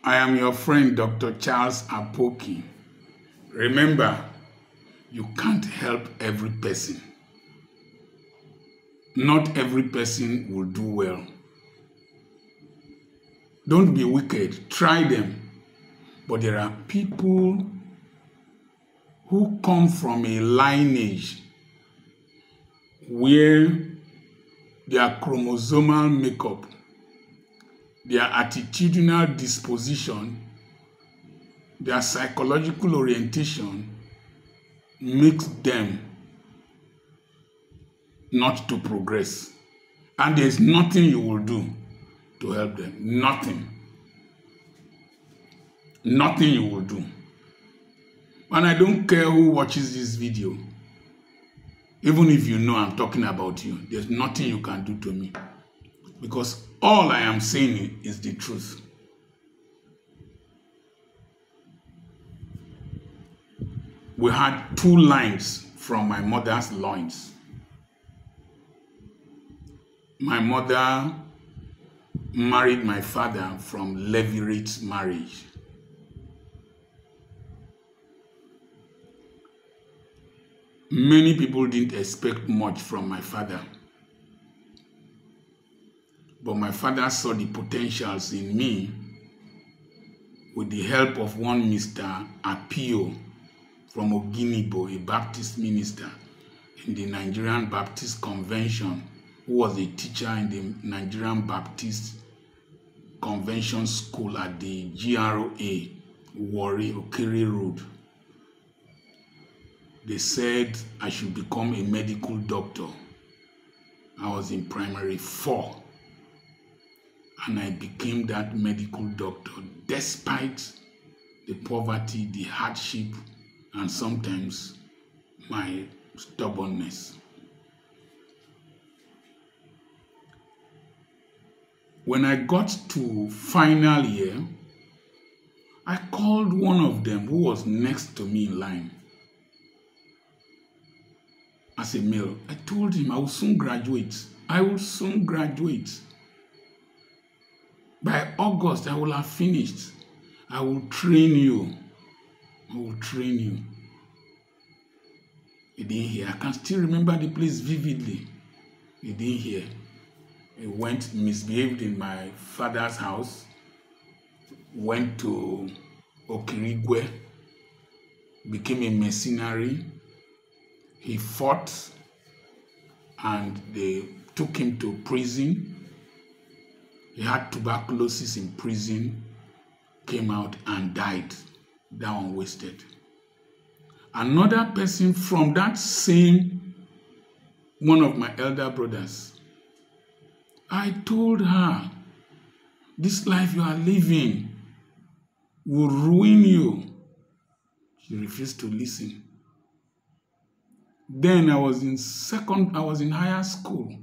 I am your friend, Dr. Charles Apoki. Remember, you can't help every person. Not every person will do well. Don't be wicked. Try them. But there are people who come from a lineage where their chromosomal makeup, their attitudinal disposition, their psychological orientation makes them not to progress. And there's nothing you will do to help them. Nothing. Nothing you will do. And I don't care who watches this video. Even if you know I'm talking about you, there's nothing you can do to me. Because all I am saying is the truth. We had 2 lines from my mother's loins. My mother married my father from levirate marriage. Many people didn't expect much from my father. But my father saw the potentials in me with the help of one Mr. Apio from Oginibo, a Baptist minister in the Nigerian Baptist Convention, who was a teacher in the Nigerian Baptist Convention School at the GRA, Warri, Okere Road. They said I should become a medical doctor. I was in primary 4. And I became that medical doctor despite the poverty, the hardship, and sometimes my stubbornness. When I got to final year, I called one of them who was next to me in line. As a male, I told him I will soon graduate. I will soon graduate. By August, I will have finished. I will train you. I will train you. He didn't hear. I can still remember the place vividly. He didn't hear. He went, misbehaved in my father's house, went to Okirigwe, became a mercenary. He fought and they took him to prison. He had tuberculosis in prison, came out and died. That one wasted. Another person from that same, one of my elder brothers, I told her, this life you are living will ruin you. She refused to listen. Then I was in higher school.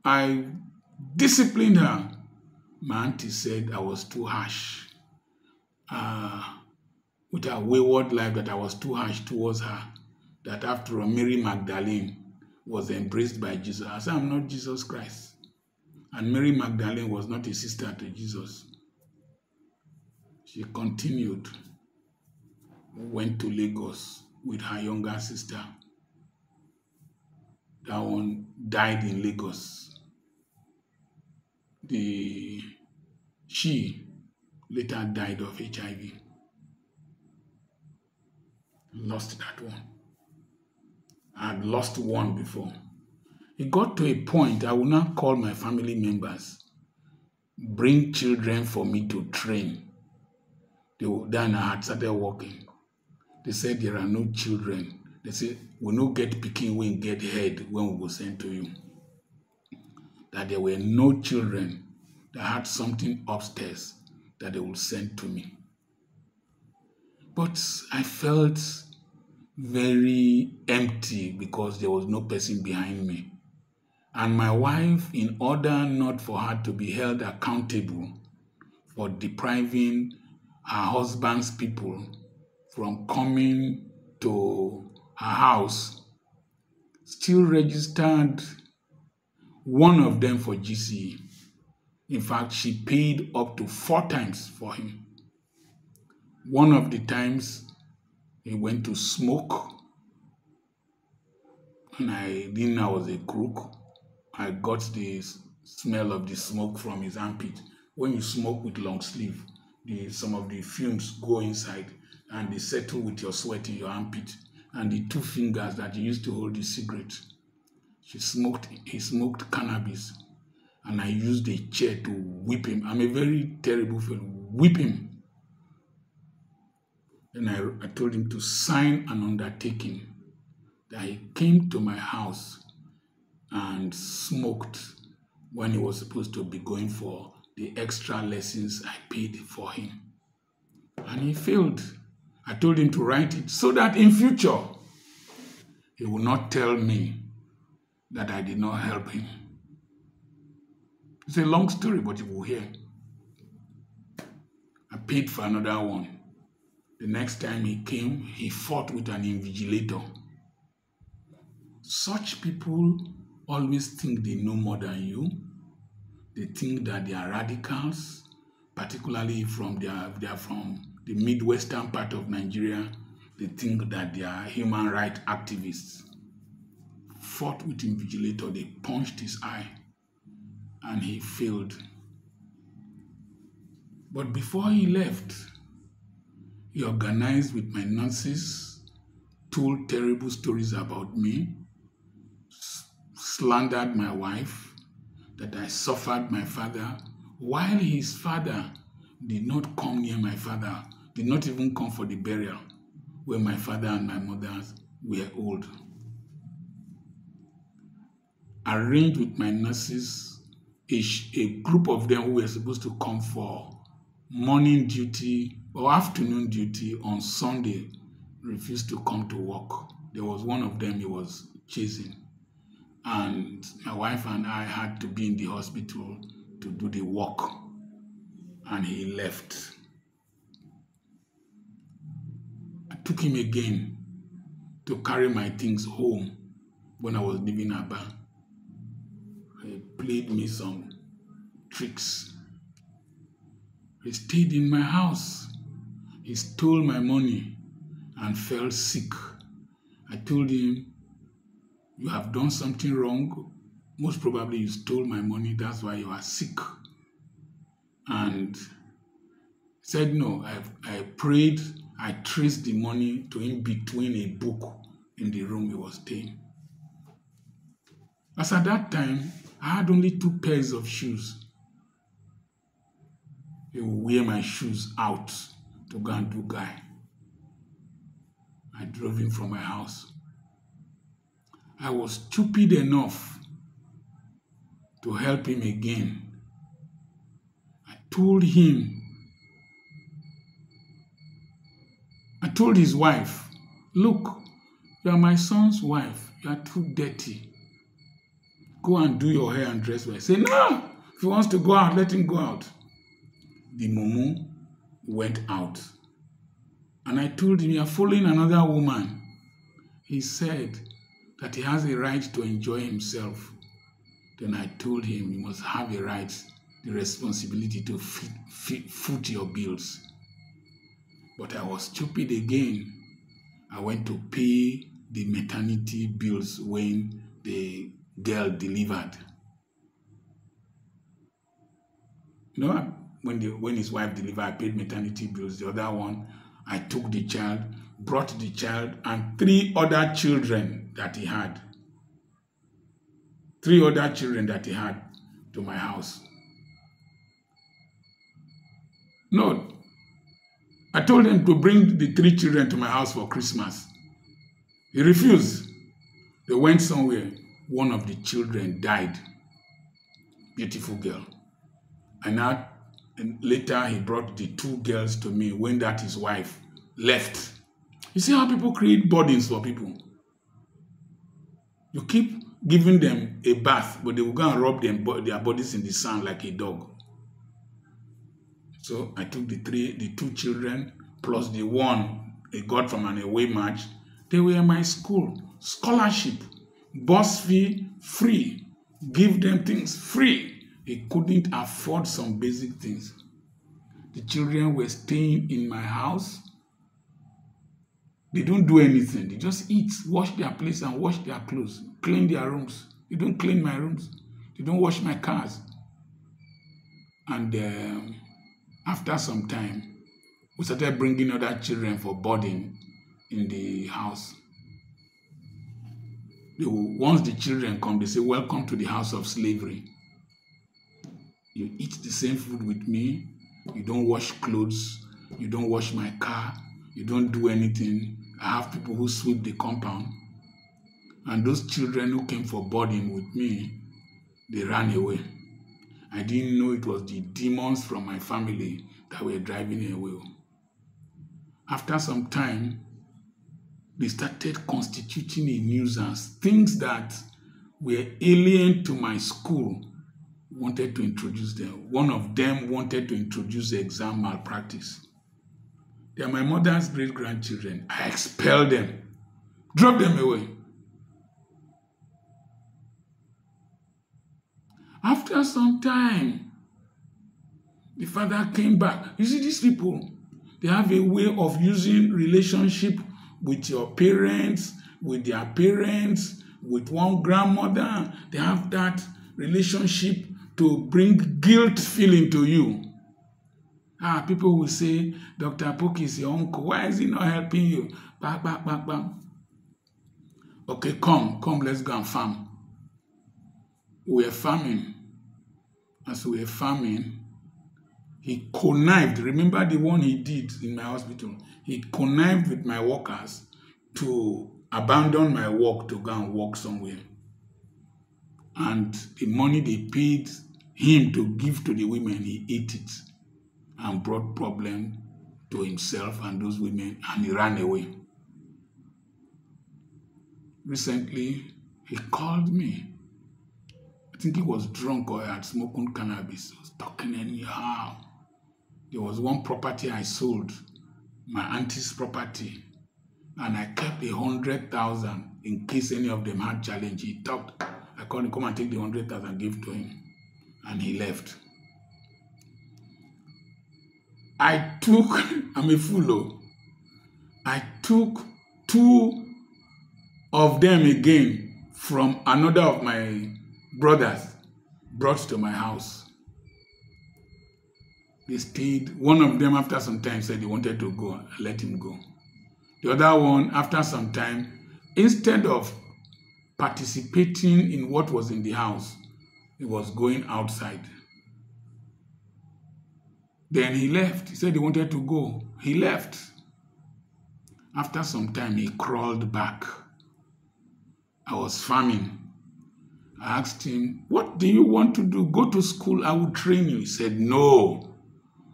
I disciplined her. My auntie said I was too harsh. With her wayward life, that I was too harsh towards her. That after all, Mary Magdalene was embraced by Jesus. I said, I'm not Jesus Christ. And Mary Magdalene was not a sister to Jesus. She continued, went to Lagos with her younger sister. That one died in Lagos. She later died of HIV. Lost that one. I had lost one before. It got to a point I would not call my family members, bring children for me to train. Then I had started working. They said there are no children. They said, we no get picking, we get head when we go send to you. That there were no children that had something upstairs that they would send to me. But I felt very empty because there was no person behind me. And my wife, in order not for her to be held accountable for depriving her husband's people from coming to her house, still registered one of them for GCE. In fact, she paid up to 4 times for him. One of the times he went to smoke, and I didn't know I was a crook. I got the smell of the smoke from his armpit. When you smoke with long sleeve, some of the fumes go inside and they settle with your sweat in your armpit and the 2 fingers that you used to hold the cigarette. He smoked cannabis, and I used a chair to whip him. I'm a very terrible fellow. Whip him. Then I told him to sign an undertaking that he came to my house and smoked when he was supposed to be going for the extra lessons I paid for him. And he failed. I told him to write it so that in future he will not tell me that I did not help him. It's a long story, but you will hear. I paid for another one. The next time he came, he fought with an invigilator. Such people always think they know more than you. They think that they are radicals, particularly they are from the Midwestern part of Nigeria. They think that they are human rights activists. Fought with invigilator, they punched his eye, and he failed. But before he left, he organized with my nurses, told terrible stories about me, slandered my wife, that I suffered my father, while his father did not come near my father, did not even come for the burial, where my father and my mother were old. Arranged with my nurses, a group of them who were supposed to come for morning duty or afternoon duty on Sunday refused to come to work. There was one of them he was chasing, and my wife and I had to be in the hospital to do the work, and he left. I took him again to carry my things home when I was leaving Aba. He played me some tricks. He stayed in my house. He stole my money and fell sick. I told him, "You have done something wrong. Most probably you stole my money. That's why you are sick." And he said, "No, I prayed. I traced the money to him between a book in the room he was staying." As at that time, I had only 2 pairs of shoes. He would wear my shoes out to go and do guy. I drove him from my house. I was stupid enough to help him again. I told his wife, "Look, you are my son's wife. You are too dirty. Go and do your hair and dress well." I said, "No, if he wants to go out, let him go out." The mumu went out. And I told him, "You are following another woman." He said that he has a right to enjoy himself. Then I told him, "You must have a right, the responsibility to foot your bills." But I was stupid again. I went to pay the maternity bills when the girl delivered. You know, when his wife delivered, I paid maternity bills. The other one, I took the child, brought the child and 3 other children that he had. 3 other children that he had to my house. No, I told him to bring the 3 children to my house for Christmas. He refused. They went somewhere. One of the children died. Beautiful girl. And later he brought the 2 girls to me when that his wife left. You see how people create burdens for people? You keep giving them a bath, but they will go and rub their bodies in the sand like a dog. So I took the 2 children plus the one I got from an away match. They were in my school. Scholarship, bus fee free, give them things free. He couldn't afford some basic things. The children were staying in my house. They don't do anything. They just eat, wash their plates and wash their clothes, clean their rooms. They don't clean my rooms. They don't wash my cars. And after some time, we started bringing other children for boarding in the house. Once the children come, they say, "Welcome to the house of slavery. You eat the same food with me. You don't wash clothes. You don't wash my car. You don't do anything. I have people who sweep the compound." And those children who came for boarding with me, they ran away. I didn't know it was the demons from my family that were driving away. After some time, they started constituting a nuisance. Things that were alien to my school wanted to introduce them. One of them wanted to introduce exam malpractice. They are my mother's great-grandchildren. I expelled them, dropped them away. After some time, the father came back. You see, these people, they have a way of using relationship with your parents, with their parents, with one grandmother. They have that relationship to bring guilt feeling to you. People will say, "Dr. Apoki is your uncle. Why is he not helping you?" Bah, bah, bah, bah. Okay, come, let's go and farm. We were farming. As we were farming, he connived. Remember the one he did in my hospital? He connived with my workers to abandon my work to go and work somewhere. And the money they paid him to give to the women, he ate it and brought problem to himself and those women, and he ran away. Recently, he called me. I think he was drunk or had smoked cannabis. He was talking anyhow. There was one property I sold, my auntie's property, and I kept 100,000 in case any of them had challenge. He talked. I called him, "Come and take the 100,000, give to him," and he left. I'm a fool. I took 2 of them again from another of my brothers, brought to my house. They stayed. One of them, after some time, said he wanted to go. I let him go. The other one, after some time, instead of participating in what was in the house, he was going outside. Then he left. He said he wanted to go. He left. After some time, he crawled back. I was farming. I asked him, "What do you want to do? Go to school, I will train you." He said, "No."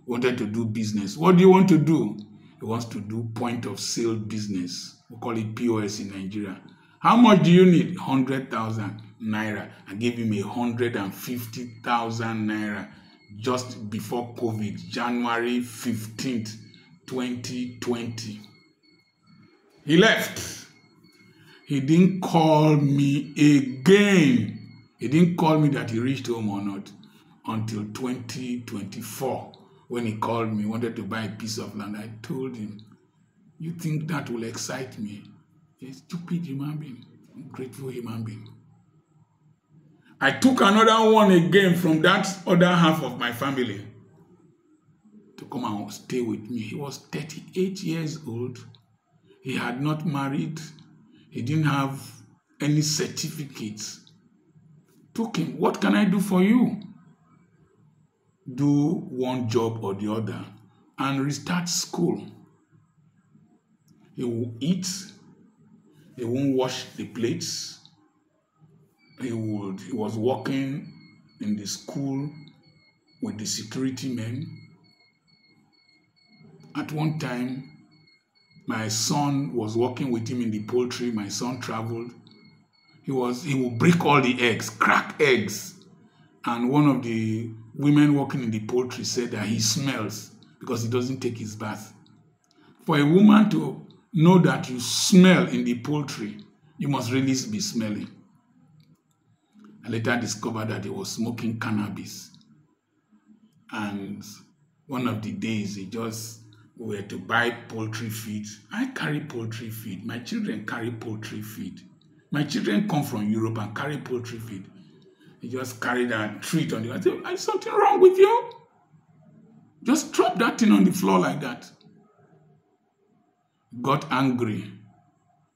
He wanted to do business. "What do you want to do?" He wants to do point of sale business. We call it POS in Nigeria. "How much do you need?" 100,000 naira. I gave him 150,000 naira just before COVID, January 15th, 2020. He left. He didn't call me again. He didn't call me that he reached home or not until 2024 when he called me, wanted to buy a piece of land. I told him, "You think that will excite me?" You're a stupid human being, ungrateful human being. I took another one again from that other half of my family to come and stay with me. He was 38 years old. He had not married. He didn't have any certificates. Took him. "What can I do for you?" Do one job or the other and restart school. He will eat. He won't wash the plates. He was working in the school with the security men. At one time, my son was working with him in the poultry. My son traveled. He would break all the eggs, crack eggs. And one of the women working in the poultry said that he smells because he doesn't take his bath. For a woman to know that you smell in the poultry, you must really be smelling. I later discovered that he was smoking cannabis. And one of the days, we were to buy poultry feed. I carry poultry feed. My children carry poultry feed. My children come from Europe and carry poultry feed. He just carried a treat on the. I said, "Is something wrong with you? Just drop that thing on the floor like that." Got angry.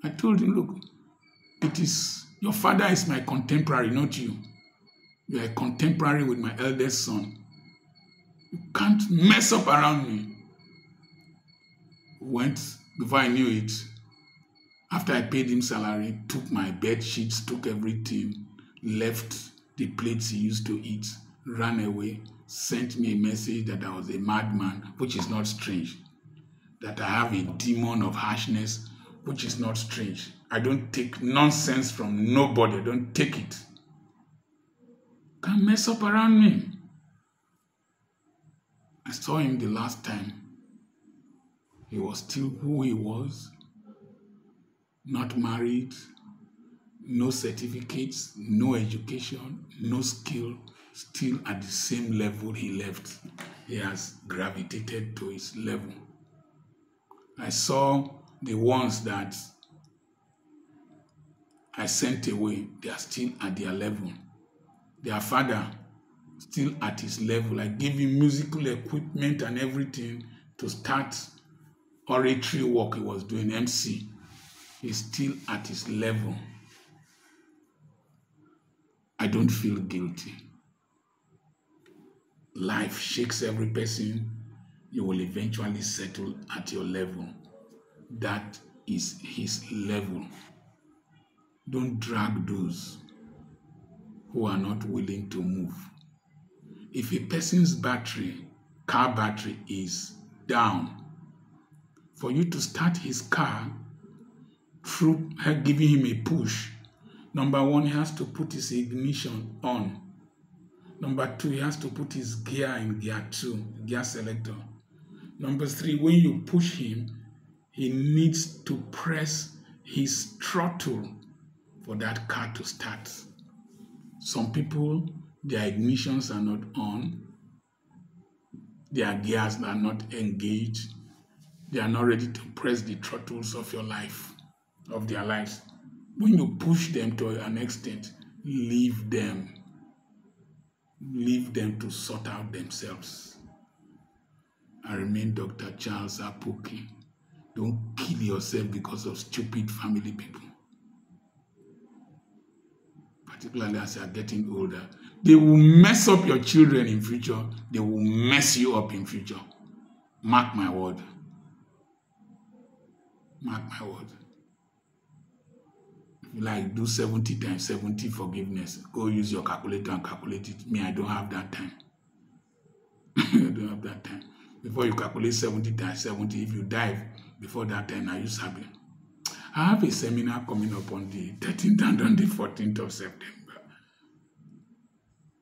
I told him, "Look, your father is my contemporary, not you. You are a contemporary with my eldest son. You can't mess up around me." Went, before I knew it, after I paid him salary, took my bed sheets, took everything, left the plates he used to eat, ran away, sent me a message that I was a madman, which is not strange. That I have a demon of harshness, which is not strange. I don't take nonsense from nobody. I don't take it. Can't mess up around me. I saw him the last time. He was still who he was. Not married. No certificates. No education. No skill. Still at the same level he left. He has gravitated to his level. I saw the ones that I sent away. They are still at their level. Their father, still at his level. I gave him musical equipment and everything to start oratory work he was doing, MC. He's still at his level. I don't feel guilty. Life shakes every person. You will eventually settle at your level. That is his level. Don't drag those who are not willing to move. If a person's car battery is down, for you to start his car through giving him a push, number one, he has to put his ignition on. Number two, he has to put his gear in gear 2, gear selector. Number 3, when you push him, he needs to press his throttle for that car to start. Some people, their ignitions are not on. Their gears are not engaged. They are not ready to press the throttles of your life, of their lives. When you push them to an extent, leave them. Leave them to sort out themselves. I remain Dr. Charles Apoki. Don't kill yourself because of stupid family people. Particularly as you are getting older. They will mess up your children in future. They will mess you up in future. Mark my word. Mark my word. If you like, do 70 times 70 forgiveness. Go use your calculator and calculate it. Me, I don't have that time. I don't have that time. Before you calculate 70 times 70, if you dive before that time, I use Sabi. I have a seminar coming up on the 13th and on the 14th of September.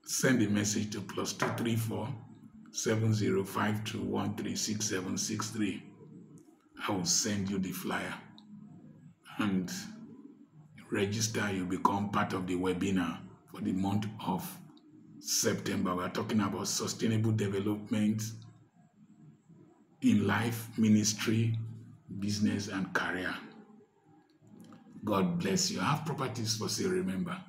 Send a message to +234 7052136763. I will send you the flyer and register. You become part of the webinar for the month of September. We are talking about sustainable development in life, ministry, business, and career. God bless you. I have properties for sale, remember.